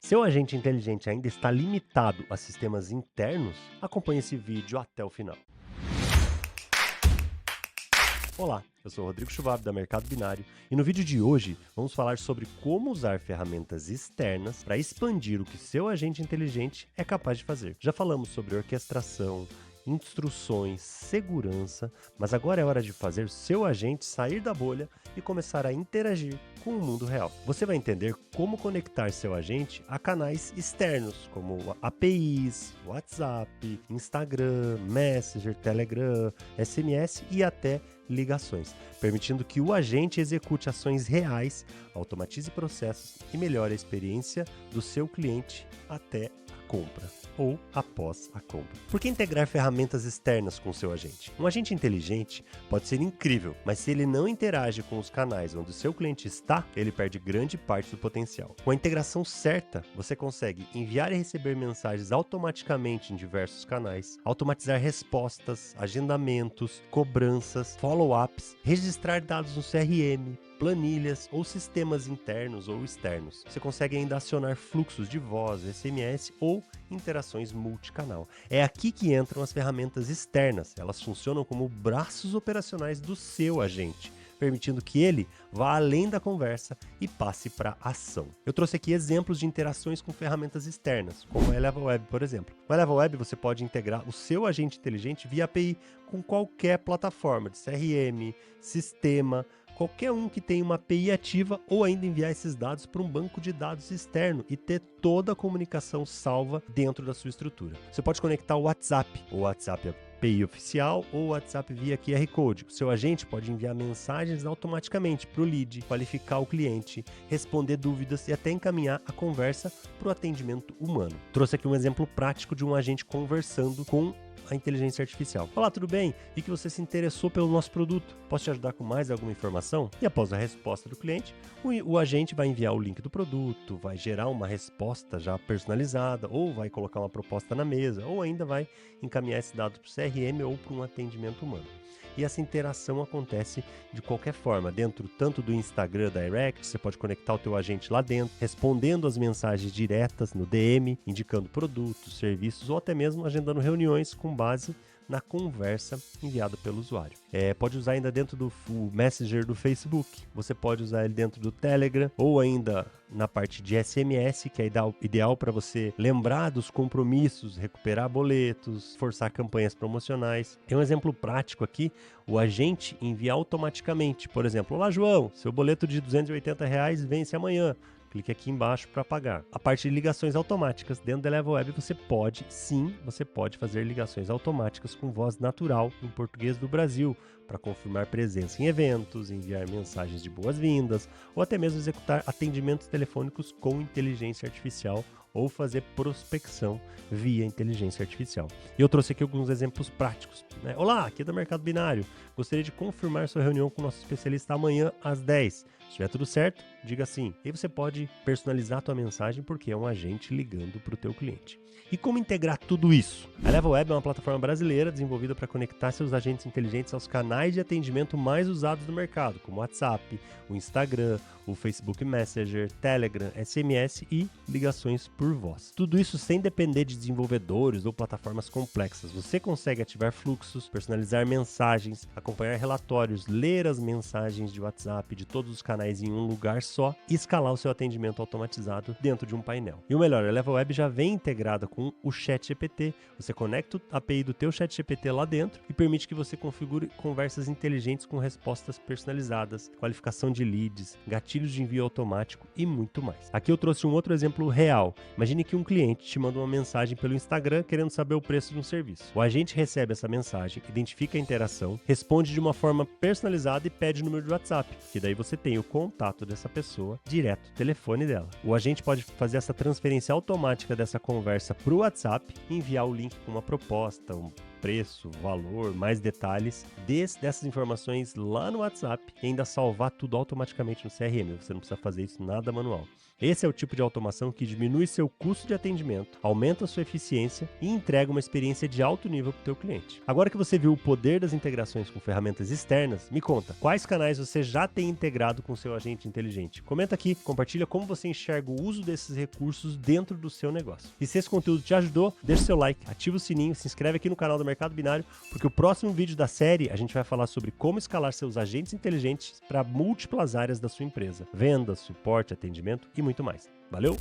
Seu agente inteligente ainda está limitado a sistemas internos? Acompanhe esse vídeo até o final. Olá, eu sou o Rodrigo Schwab da Mercado Binário e no vídeo de hoje vamos falar sobre como usar ferramentas externas para expandir o que seu agente inteligente é capaz de fazer. Já falamos sobre orquestração, instruções, segurança, mas agora é hora de fazer seu agente sair da bolha e começar a interagir com o mundo real. Você vai entender como conectar seu agente a canais externos, como APIs, WhatsApp, Instagram, Messenger, Telegram, SMS e até ligações, permitindo que o agente execute ações reais, automatize processos e melhore a experiência do seu cliente até a compra ou após a compra. Por que integrar ferramentas externas com o seu agente? Um agente inteligente pode ser incrível, mas se ele não interage com os canais onde o seu cliente está, ele perde grande parte do potencial. Com a integração certa, você consegue enviar e receber mensagens automaticamente em diversos canais, automatizar respostas, agendamentos, cobranças, follow-ups, registrar dados no CRM, planilhas ou sistemas internos ou externos. Você consegue ainda acionar fluxos de voz, SMS ou interações multicanal. É aqui que entram as ferramentas externas. Elas funcionam como braços operacionais do seu agente, permitindo que ele vá além da conversa e passe para ação. Eu trouxe aqui exemplos de interações com ferramentas externas, como a Eleva Web, por exemplo. No Eleva Web você pode integrar o seu agente inteligente via API com qualquer plataforma de CRM, sistema, qualquer um que tenha uma API ativa ou ainda enviar esses dados para um banco de dados externo e ter toda a comunicação salva dentro da sua estrutura. Você pode conectar o WhatsApp API oficial ou WhatsApp via QR Code. O seu agente pode enviar mensagens automaticamente para o lead, qualificar o cliente, responder dúvidas e até encaminhar a conversa para o atendimento humano. Trouxe aqui um exemplo prático de um agente conversando com a inteligência artificial. Olá, tudo bem? Vi que você se interessou pelo nosso produto. Posso te ajudar com mais alguma informação? E após a resposta do cliente, o agente vai enviar o link do produto, vai gerar uma resposta já personalizada, ou vai colocar uma proposta na mesa, ou ainda vai encaminhar esse dado para o CRM ou para um atendimento humano. E essa interação acontece de qualquer forma, dentro tanto do Instagram Direct, você pode conectar o teu agente lá dentro, respondendo as mensagens diretas no DM, indicando produtos, serviços ou até mesmo agendando reuniões com base na conversa enviada pelo usuário. Pode usar ainda dentro do Messenger do Facebook, você pode usar ele dentro do Telegram ou ainda na parte de SMS, que é ideal para você lembrar dos compromissos, recuperar boletos, forçar campanhas promocionais. Tem um exemplo prático aqui, o agente envia automaticamente, por exemplo, olá João, seu boleto de R$ 280 vence amanhã. Clique aqui embaixo para pagar. A parte de ligações automáticas, dentro da Eleva Web você pode fazer ligações automáticas com voz natural em português do Brasil, para confirmar presença em eventos, enviar mensagens de boas-vindas, ou até mesmo executar atendimentos telefônicos com inteligência artificial ou fazer prospecção via inteligência artificial. E eu trouxe aqui alguns exemplos práticos. Olá, aqui é do Mercado Binário. Gostaria de confirmar sua reunião com o nosso especialista amanhã às 10. Se estiver tudo certo, diga sim. E aí você pode personalizar a tua mensagem porque é um agente ligando para o teu cliente. E como integrar tudo isso? A Eleva Web é uma plataforma brasileira desenvolvida para conectar seus agentes inteligentes aos canais de atendimento mais usados no mercado, como o WhatsApp, o Instagram, o Facebook Messenger, Telegram, SMS e ligações por voz. Tudo isso sem depender de desenvolvedores ou plataformas complexas. Você consegue ativar fluxos, personalizar mensagens, acompanhar relatórios, ler as mensagens de WhatsApp de todos os canais em um lugar só e escalar o seu atendimento automatizado dentro de um painel. E o melhor, a Eleva Web já vem integrada com o ChatGPT. Você conecta a API do teu ChatGPT lá dentro e permite que você configure conversas inteligentes com respostas personalizadas, qualificação de leads, gatilhos de envio automático e muito mais. Aqui eu trouxe um outro exemplo real. Imagine que um cliente te manda uma mensagem pelo Instagram querendo saber o preço de um serviço. O agente recebe essa mensagem, identifica a interação, responde de uma forma personalizada e pede o número de WhatsApp, que daí você tem o contato dessa pessoa direto no telefone dela. O agente pode fazer essa transferência automática dessa conversa para o WhatsApp, enviar o link com uma proposta, preço, valor, mais detalhes dessas informações lá no WhatsApp e ainda salvar tudo automaticamente no CRM. Você não precisa fazer isso nada manual. Esse é o tipo de automação que diminui seu custo de atendimento, aumenta a sua eficiência e entrega uma experiência de alto nível para o teu cliente. Agora que você viu o poder das integrações com ferramentas externas, me conta, quais canais você já tem integrado com o seu agente inteligente? Comenta aqui, compartilha como você enxerga o uso desses recursos dentro do seu negócio. E se esse conteúdo te ajudou, deixa seu like, ativa o sininho, se inscreve aqui no canal do Mercado Binário, porque o próximo vídeo da série a gente vai falar sobre como escalar seus agentes inteligentes para múltiplas áreas da sua empresa: vendas, suporte, atendimento e muito mais. Valeu!